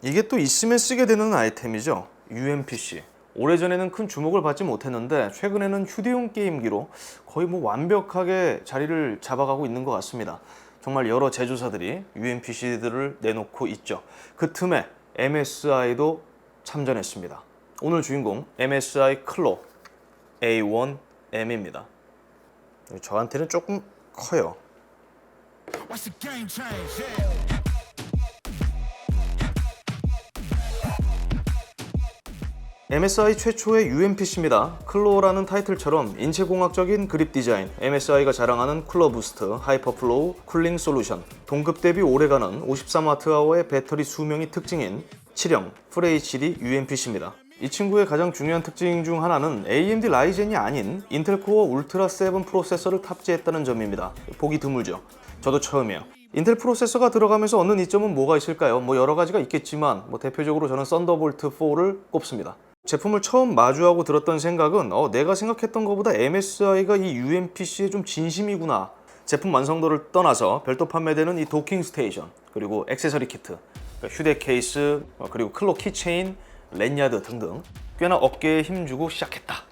이게 또 있으면 쓰게 되는 아이템이죠. UMPC. 오래전에는 큰 주목을 받지 못했는데 최근에는 휴대용 게임기로 거의 뭐 완벽하게 자리를 잡아가고 있는 것 같습니다. 정말 여러 제조사들이 UMPC들을 내놓고 있죠. 그 틈에 MSI도 참전했습니다. 오늘 주인공 MSI 클로 A1M입니다. 저한테는 조금 커요. What's the game change? Yeah. MSI 최초의 UMPC입니다. 클로라는 타이틀처럼 인체공학적인 그립 디자인, MSI가 자랑하는 쿨러 부스트, 하이퍼플로우, 쿨링 솔루션, 동급 대비 오래가는 53Wh의 배터리 수명이 특징인 7형 FHD UMPC입니다. 이 친구의 가장 중요한 특징 중 하나는 AMD 라이젠이 아닌 인텔 코어 울트라 7 프로세서를 탑재했다는 점입니다. 보기 드물죠. 저도 처음이에요. 인텔 프로세서가 들어가면서 얻는 이점은 뭐가 있을까요? 뭐 여러 가지가 있겠지만 대표적으로 저는 썬더볼트 4를 꼽습니다. 제품을 처음 마주하고 들었던 생각은 내가 생각했던 것보다 MSI가 이 UMPC에 좀 진심이구나. 제품 완성도를 떠나서 별도 판매되는 이 도킹 스테이션, 그리고 액세서리 키트, 휴대 케이스, 그리고 클로 키체인, 랜야드 등등 꽤나 어깨에 힘주고 시작했다.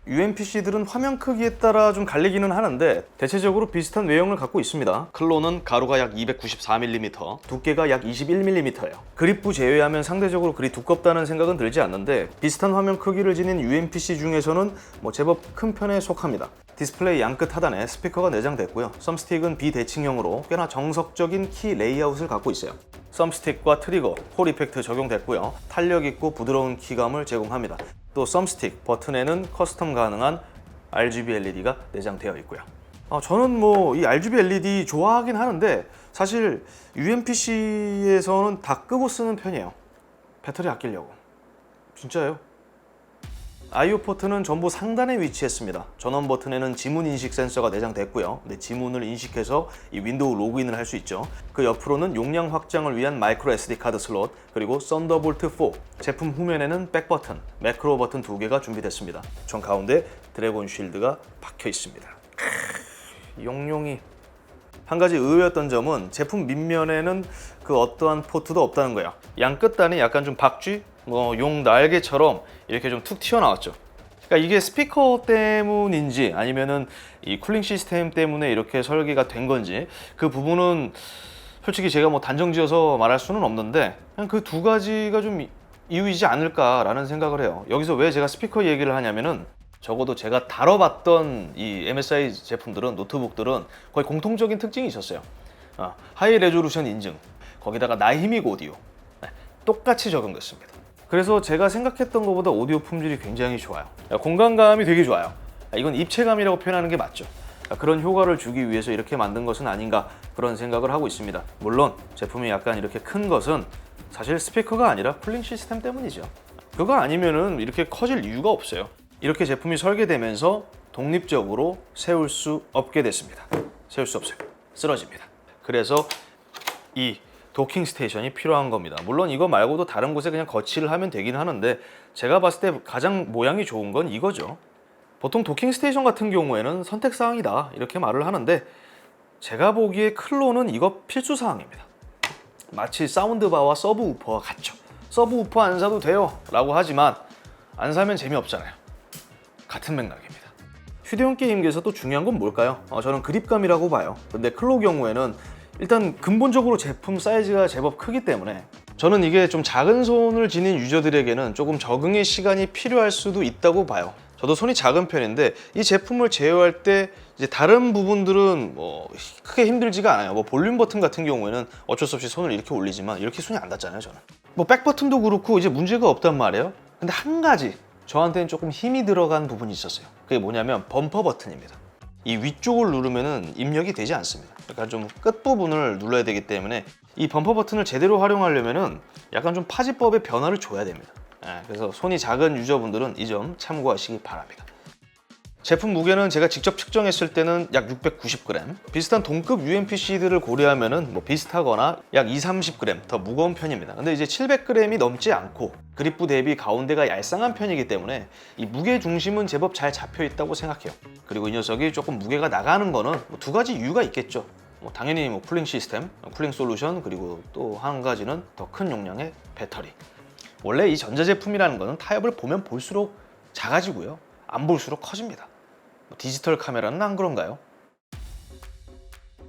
UMPC들은 화면 크기에 따라 좀 갈리기는 하는데 대체적으로 비슷한 외형을 갖고 있습니다. 클로는 가로가 약 294mm, 두께가 약 21mm예요. 그립부 제외하면 상대적으로 그리 두껍다는 생각은 들지 않는데 비슷한 화면 크기를 지닌 UMPC 중에서는 제법 큰 편에 속합니다. 디스플레이 양끝 하단에 스피커가 내장됐고요. 썸스틱은 비대칭형으로 꽤나 정석적인 키 레이아웃을 갖고 있어요. 썸스틱과 트리거, 홀 이펙트 적용됐고요. 탄력 있고 부드러운 키감을 제공합니다. 또 썸스틱 버튼에는 커스텀 가능한 RGB LED가 내장되어 있고요. 저는 이 RGB LED 좋아하긴 하는데 사실 UMPC에서는 다 끄고 쓰는 편이에요. 배터리 아끼려고. 진짜예요. I/O 포트는 전부 상단에 위치했습니다. 전원 버튼에는 지문 인식 센서가 내장됐고요. 지문을 인식해서 이 윈도우 로그인을 할 수 있죠. 그 옆으로는 용량 확장을 위한 마이크로 SD 카드 슬롯, 그리고 썬더볼트 4, 제품 후면에는 백 버튼, 매크로 버튼 2개가 준비됐습니다. 전 가운데 드래곤 쉴드가 박혀 있습니다. 용량이 한 가지 의외였던 점은 제품 밑면에는 그 어떠한 포트도 없다는 거예요. 양끝단이 약간 좀 박쥐, 용 날개처럼 이렇게 좀 툭 튀어나왔죠. 그러니까 이게 스피커 때문인지 아니면은 이 쿨링 시스템 때문에 이렇게 설계가 된 건지 그 부분은 솔직히 제가 단정지어서 말할 수는 없는데 그냥 그 두 가지가 좀 이유이지 않을까라는 생각을 해요. 여기서 왜 제가 스피커 얘기를 하냐면은 적어도 제가 다뤄봤던 이 MSI 제품들은, 노트북들은 거의 공통적인 특징이 있었어요. 하이 레조루션 인증, 거기다가 나이미고 오디오, 똑같이 적용됐습니다. 그래서 제가 생각했던 것보다 오디오 품질이 굉장히 좋아요. 공간감이 되게 좋아요. 이건 입체감이라고 표현하는 게 맞죠. 그런 효과를 주기 위해서 이렇게 만든 것은 아닌가 그런 생각을 하고 있습니다. 물론 제품이 약간 이렇게 큰 것은 사실 스피커가 아니라 쿨링 시스템 때문이죠. 그거 아니면은 이렇게 커질 이유가 없어요. 이렇게 제품이 설계되면서 독립적으로 세울 수 없게 됐습니다. 세울 수 없어요. 쓰러집니다. 그래서 이 도킹 스테이션이 필요한 겁니다. 물론 이거 말고도 다른 곳에 그냥 거치를 하면 되긴 하는데 제가 봤을 때 가장 모양이 좋은 건 이거죠. 보통 도킹 스테이션 같은 경우에는 선택사항이다 이렇게 말을 하는데 제가 보기에 클로는 이거 필수사항입니다. 마치 사운드바와 서브 우퍼와 같죠. 서브 우퍼 안 사도 돼요 라고 하지만 안 사면 재미없잖아요. 같은 맥락입니다. 휴대용 게임기에서 또 중요한 건 뭘까요? 저는 그립감이라고 봐요. 근데 클로 경우에는 일단 근본적으로 제품 사이즈가 제법 크기 때문에 저는 이게 좀 작은 손을 지닌 유저들에게는 조금 적응의 시간이 필요할 수도 있다고 봐요. 저도 손이 작은 편인데 이 제품을 제어할 때 이제 다른 부분들은 크게 힘들지가 않아요. 볼륨 버튼 같은 경우에는 어쩔 수 없이 손을 이렇게 올리지만 이렇게 손이 안 닿잖아요, 저는. 백 버튼도 그렇고 이제 문제가 없단 말이에요. 근데 한 가지 저한테는 조금 힘이 들어간 부분이 있었어요. 그게 뭐냐면 범퍼 버튼입니다. 이 위쪽을 누르면은 입력이 되지 않습니다. 약간 좀 끝부분을 눌러야 되기 때문에 이 범퍼 버튼을 제대로 활용하려면은 약간 좀 파지법의 변화를 줘야 됩니다. 그래서 손이 작은 유저분들은 이 점 참고하시기 바랍니다. 제품 무게는 제가 직접 측정했을 때는 약 690g. 비슷한 동급 UMPC들을 고려하면은 비슷하거나 약 20-30g 더 무거운 편입니다. 근데 이제 700g이 넘지 않고 그립부 대비 가운데가 얄쌍한 편이기 때문에 이 무게 중심은 제법 잘 잡혀 있다고 생각해요. 그리고 이 녀석이 조금 무게가 나가는 거는 두 가지 이유가 있겠죠. 당연히 쿨링 시스템, 쿨링 솔루션, 그리고 또 한 가지는 더 큰 용량의 배터리. 원래 이 전자제품이라는 거는 타협을 보면 볼수록 작아지고요, 안 볼수록 커집니다. 디지털 카메라는 안 그런가요?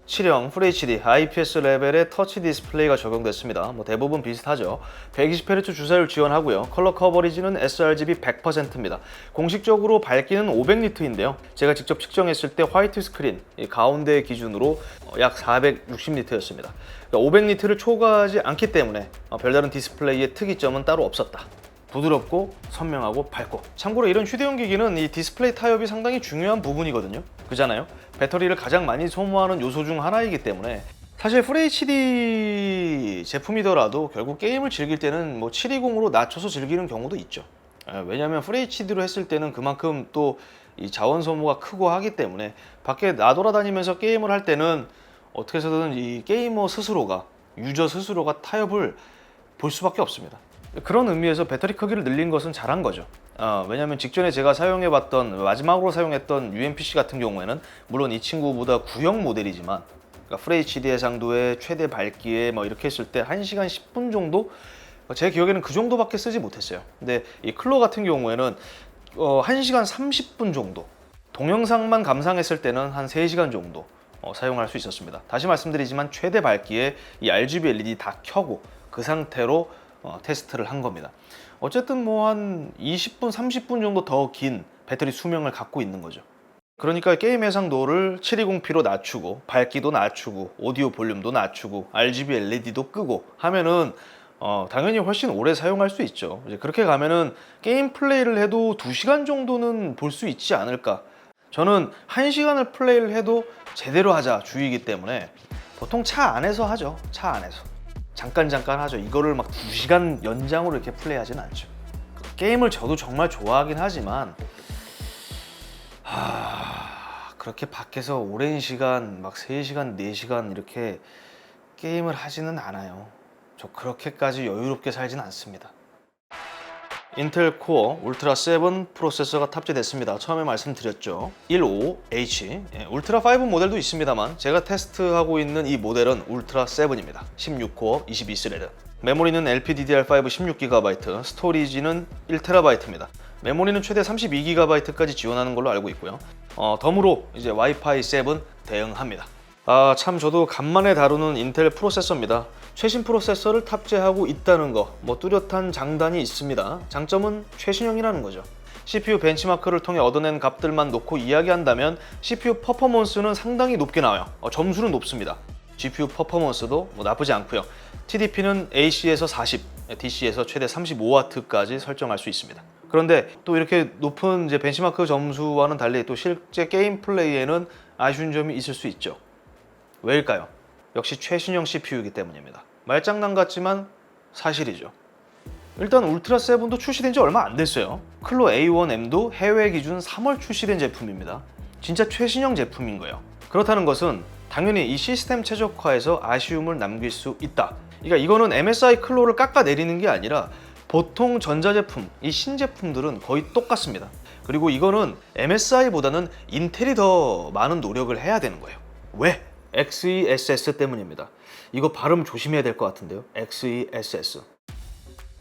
7형 FHD IPS 레벨의 터치 디스플레이가 적용됐습니다. 대부분 비슷하죠. 120Hz 주사율 지원하고요. 컬러 커버리지는 sRGB 100%입니다. 공식적으로 밝기는 500니트인데요. 제가 직접 측정했을 때 화이트 스크린 가운데 기준으로 약 460니트였습니다. 그러니까 500니트를 초과하지 않기 때문에 별다른 디스플레이의 특이점은 따로 없었다. 부드럽고 선명하고 밝고. 참고로 이런 휴대용 기기는 이 디스플레이 타협이 상당히 중요한 부분이거든요. 그잖아요. 배터리를 가장 많이 소모하는 요소 중 하나이기 때문에 사실 FHD 제품이더라도 결국 게임을 즐길 때는 720으로 낮춰서 즐기는 경우도 있죠. 왜냐하면 FHD로 했을 때는 그만큼 또 이 자원 소모가 크고 하기 때문에 밖에 나돌아다니면서 게임을 할 때는 어떻게 해서든 이 게이머 스스로가, 유저 스스로가 타협을 볼 수밖에 없습니다. 그런 의미에서 배터리 크기를 늘린 것은 잘한 거죠. 왜냐하면 직전에 제가 사용해봤던, 마지막으로 사용했던 UMPC 같은 경우에는 물론 이 친구보다 구형 모델이지만, 그러니까 FHD 해상도에 최대 밝기에 이렇게 했을 때 1시간 10분 정도? 제 기억에는 그 정도밖에 쓰지 못했어요. 근데 이 클로 같은 경우에는 1시간 30분 정도, 동영상만 감상했을 때는 한 3시간 정도 사용할 수 있었습니다. 다시 말씀드리지만 최대 밝기에 이 RGB LED 다 켜고 그 상태로 테스트를 한 겁니다. 어쨌든 한 20분, 30분 정도 더 긴 배터리 수명을 갖고 있는 거죠. 그러니까 게임 해상도를 720p로 낮추고 밝기도 낮추고 오디오 볼륨도 낮추고 RGB LED도 끄고 하면은 당연히 훨씬 오래 사용할 수 있죠. 이제 그렇게 가면은 게임 플레이를 해도 2시간 정도는 볼 수 있지 않을까. 저는 1시간을 플레이를 해도 제대로 하자 주의이기 때문에 보통 차 안에서 하죠. 차 안에서. 잠깐 하죠. 이거를 2시간 연장으로 이렇게 플레이하진 않죠. 게임을 저도 정말 좋아하긴 하지만 그렇게 밖에서 오랜 시간 3시간, 4시간 이렇게 게임을 하지는 않아요. 저 그렇게까지 여유롭게 살진 않습니다. 인텔 코어 울트라 7 프로세서가 탑재됐습니다. 처음에 말씀드렸죠. 15H, 울트라 5 모델도 있습니다만 제가 테스트하고 있는 이 모델은 울트라 7입니다. 16코어 22스레드. 메모리는 LPDDR5 16GB, 스토리지는 1TB입니다. 메모리는 최대 32GB까지 지원하는 걸로 알고 있고요. 덤으로 이제 와이파이 7 대응합니다. 참 저도 간만에 다루는 인텔 프로세서입니다. 최신 프로세서를 탑재하고 있다는 거, 뚜렷한 장단이 있습니다. 장점은 최신형이라는 거죠. CPU 벤치마크를 통해 얻어낸 값들만 놓고 이야기한다면 CPU 퍼포먼스는 상당히 높게 나와요. 점수는 높습니다. GPU 퍼포먼스도 나쁘지 않고요. TDP는 AC에서 40, DC에서 최대 35W까지 설정할 수 있습니다. 그런데 또 이렇게 높은 이제 벤치마크 점수와는 달리 또 실제 게임 플레이에는 아쉬운 점이 있을 수 있죠. 왜일까요? 역시 최신형 CPU이기 때문입니다. 말장난 같지만 사실이죠. 일단 울트라 7도 출시된 지 얼마 안 됐어요. 클로 A1M도 해외 기준 3월 출시된 제품입니다. 진짜 최신형 제품인 거예요. 그렇다는 것은 당연히 이 시스템 최적화에서 아쉬움을 남길 수 있다. 그러니까 이거는 MSI 클로를 깎아내리는 게 아니라 보통 전자제품, 이 신제품들은 거의 똑같습니다. 그리고 이거는 MSI보다는 인텔이 더 많은 노력을 해야 되는 거예요. 왜? XeSS 때문입니다. 이거 발음 조심해야 될 것 같은데요. XeSS.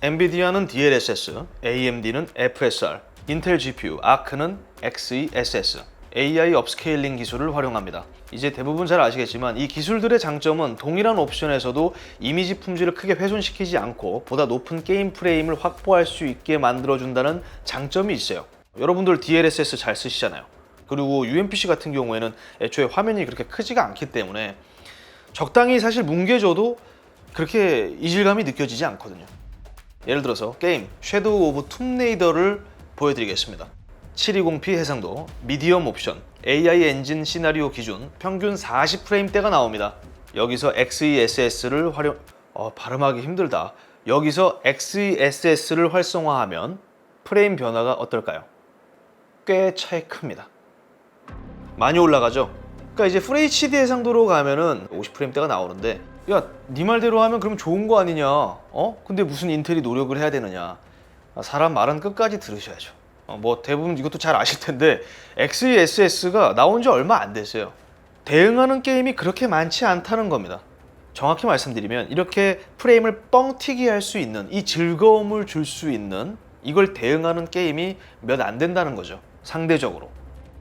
엔비디아는 DLSS, AMD는 FSR, 인텔 GPU, 아크는 XeSS, AI 업스케일링 기술을 활용합니다. 이제 대부분 잘 아시겠지만 이 기술들의 장점은 동일한 옵션에서도 이미지 품질을 크게 훼손시키지 않고 보다 높은 게임 프레임을 확보할 수 있게 만들어준다는 장점이 있어요. 여러분들 DLSS 잘 쓰시잖아요. 그리고 UMPC 같은 경우에는 애초에 화면이 그렇게 크지가 않기 때문에 적당히 사실 뭉개져도 그렇게 이질감이 느껴지지 않거든요. 예를 들어서 게임 섀도우 오브 툼레이더를 보여드리겠습니다. 720p 해상도, 미디엄 옵션, AI 엔진 시나리오 기준 평균 40프레임대가 나옵니다. 여기서 XeSS를 발음하기 힘들다. 여기서 XeSS를 활성화하면 프레임 변화가 어떨까요? 꽤 차이 큽니다. 많이 올라가죠? 그러니까 이제 FHD 해상도로 가면은 50프레임대가 나오는데 야, 네 말대로 하면 그럼 좋은 거 아니냐? 근데 무슨 인텔이 노력을 해야 되느냐? 사람 말은 끝까지 들으셔야죠. 대부분 이것도 잘 아실 텐데 XeSS가 나온 지 얼마 안 됐어요. 대응하는 게임이 그렇게 많지 않다는 겁니다. 정확히 말씀드리면 이렇게 프레임을 뻥 튀게 할 수 있는, 이 즐거움을 줄 수 있는, 이걸 대응하는 게임이 몇 안 된다는 거죠. 상대적으로.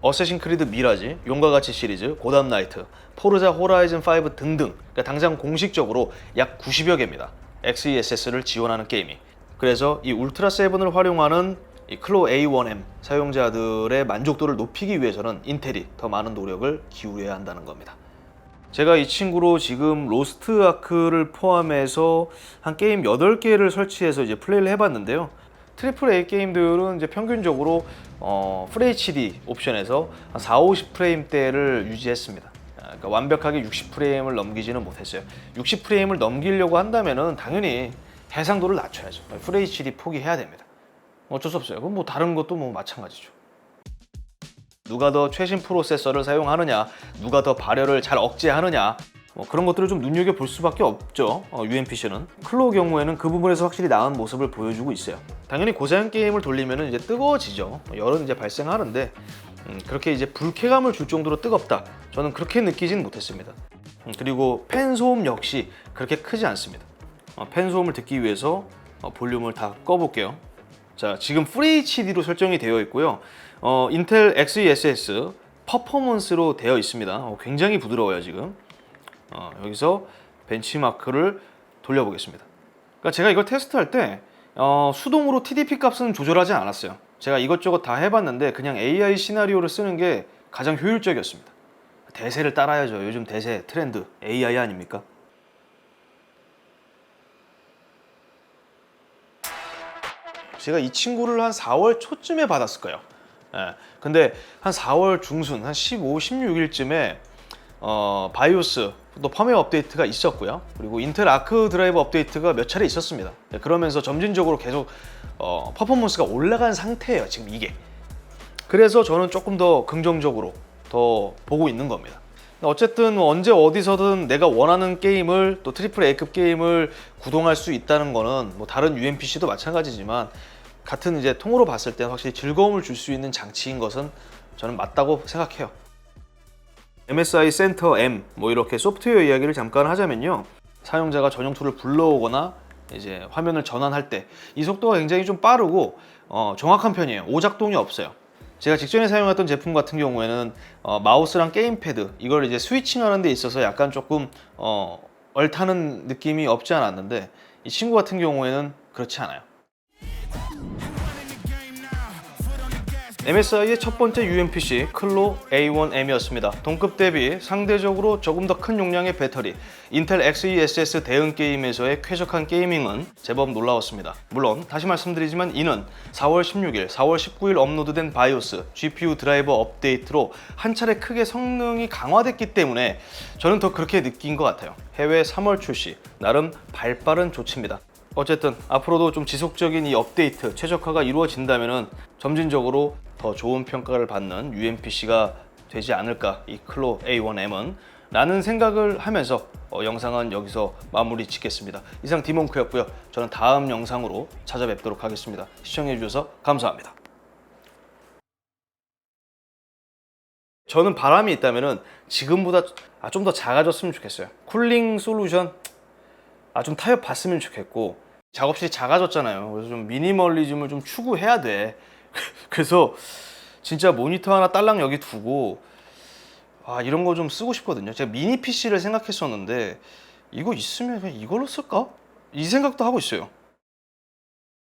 어쌔신 크리드 미라지, 용과 같이 시리즈, 고담 나이트, 포르자 호라이즌 5 등등, 그러니까 당장 공식적으로 약 90여 개입니다. XESS를 지원하는 게임이. 그래서 이 울트라 세븐을 활용하는 이 클로 A1M 사용자들의 만족도를 높이기 위해서는 인텔이 더 많은 노력을 기울여야 한다는 겁니다. 제가 이 친구로 지금 로스트 아크를 포함해서 한 게임 8개를 설치해서 이제 플레이를 해봤는데요. 트리플 A 게임들은 이제 평균적으로 FHD 옵션에서 한 4-50프레임대를 유지했습니다. 그러니까 완벽하게 60프레임을 넘기지는 못했어요. 60프레임을 넘기려고 한다면은 당연히 해상도를 낮춰야죠. FHD 포기해야 됩니다. 어쩔 수 없어요. 그럼 뭐 다른 것도 뭐 마찬가지죠. 누가 더 최신 프로세서를 사용하느냐, 누가 더 발열을 잘 억제하느냐, 뭐 그런 것들을 좀 눈여겨볼 수밖에 없죠. UMPC는. 클로우 경우에는 그 부분에서 확실히 나은 모습을 보여주고 있어요. 당연히 고사양 게임을 돌리면 이제 뜨거워지죠. 열은 이제 발생하는데 그렇게 이제 불쾌감을 줄 정도로 뜨겁다, 저는 그렇게 느끼진 못했습니다. 그리고 팬 소음 역시 그렇게 크지 않습니다. 팬 소음을 듣기 위해서 볼륨을 다 꺼볼게요. 자, 지금 FHD로 설정이 되어 있고요. 인텔 XESS 퍼포먼스로 되어 있습니다. 굉장히 부드러워요 지금. 여기서 벤치마크를 돌려보겠습니다. 그러니까 제가 이걸 테스트할 때 수동으로 TDP 값은 조절하지 않았어요. 제가 이것저것 다 해봤는데 그냥 AI 시나리오를 쓰는 게 가장 효율적이었습니다. 대세를 따라야죠. 요즘 대세 트렌드 AI 아닙니까? 제가 이 친구를 한 4월 초쯤에 받았을 거예요. 예. 근데 한 4월 중순, 한 15, 16일쯤에 바이오스 또 펌웨어 업데이트가 있었고요. 그리고 인텔 아크 드라이브 업데이트가 몇 차례 있었습니다. 예, 그러면서 점진적으로 계속 퍼포먼스가 올라간 상태예요, 지금 이게. 그래서 저는 조금 더 긍정적으로 더 보고 있는 겁니다. 어쨌든 언제 어디서든 내가 원하는 게임을, 또 트리플 A급 게임을 구동할 수 있다는 거는 뭐 다른 UMPC도 마찬가지지만 같은 이제 통으로 봤을 때 확실히 즐거움을 줄 수 있는 장치인 것은 저는 맞다고 생각해요. MSI 센터 M 뭐 이렇게 소프트웨어 이야기를 잠깐 하자면요. 사용자가 전용 툴을 불러오거나 이제 화면을 전환할 때 이 속도가 굉장히 좀 빠르고 정확한 편이에요. 오작동이 없어요. 제가 직전에 사용했던 제품 같은 경우에는 마우스랑 게임패드 이걸 이제 스위칭하는 데 있어서 약간 조금 얼타는 느낌이 없지 않았는데 이 친구 같은 경우에는 그렇지 않아요. MSI의 첫 번째 UMPC 클로 A1M이었습니다. 동급 대비 상대적으로 조금 더 큰 용량의 배터리, 인텔 XESS 대응 게임에서의 쾌적한 게이밍은 제법 놀라웠습니다. 물론 다시 말씀드리지만 이는 4월 16일, 4월 19일 업로드된 바이오스, GPU 드라이버 업데이트로 한 차례 크게 성능이 강화됐기 때문에 저는 더 그렇게 느낀 것 같아요. 해외 3월 출시, 나름 발빠른 조치입니다. 어쨌든 앞으로도 좀 지속적인 이 업데이트, 최적화가 이루어진다면 점진적으로 더 좋은 평가를 받는 UMPC가 되지 않을까, 이 클로 A1M은 라는 생각을 하면서 영상은 여기서 마무리 짓겠습니다. 이상 디몽크였고요. 저는 다음 영상으로 찾아뵙도록 하겠습니다. 시청해주셔서 감사합니다. 저는 바람이 있다면 지금보다 좀 더 작아졌으면 좋겠어요. 쿨링 솔루션 좀 타협 봤으면 좋겠고, 작업실이 작아졌잖아요. 그래서 좀 미니멀리즘을 좀 추구해야 돼. 그래서 진짜 모니터 하나 딸랑 여기 두고 이런 거 좀 쓰고 싶거든요. 제가 미니 PC를 생각했었는데 이거 있으면 그냥 이걸로 쓸까? 이 생각도 하고 있어요.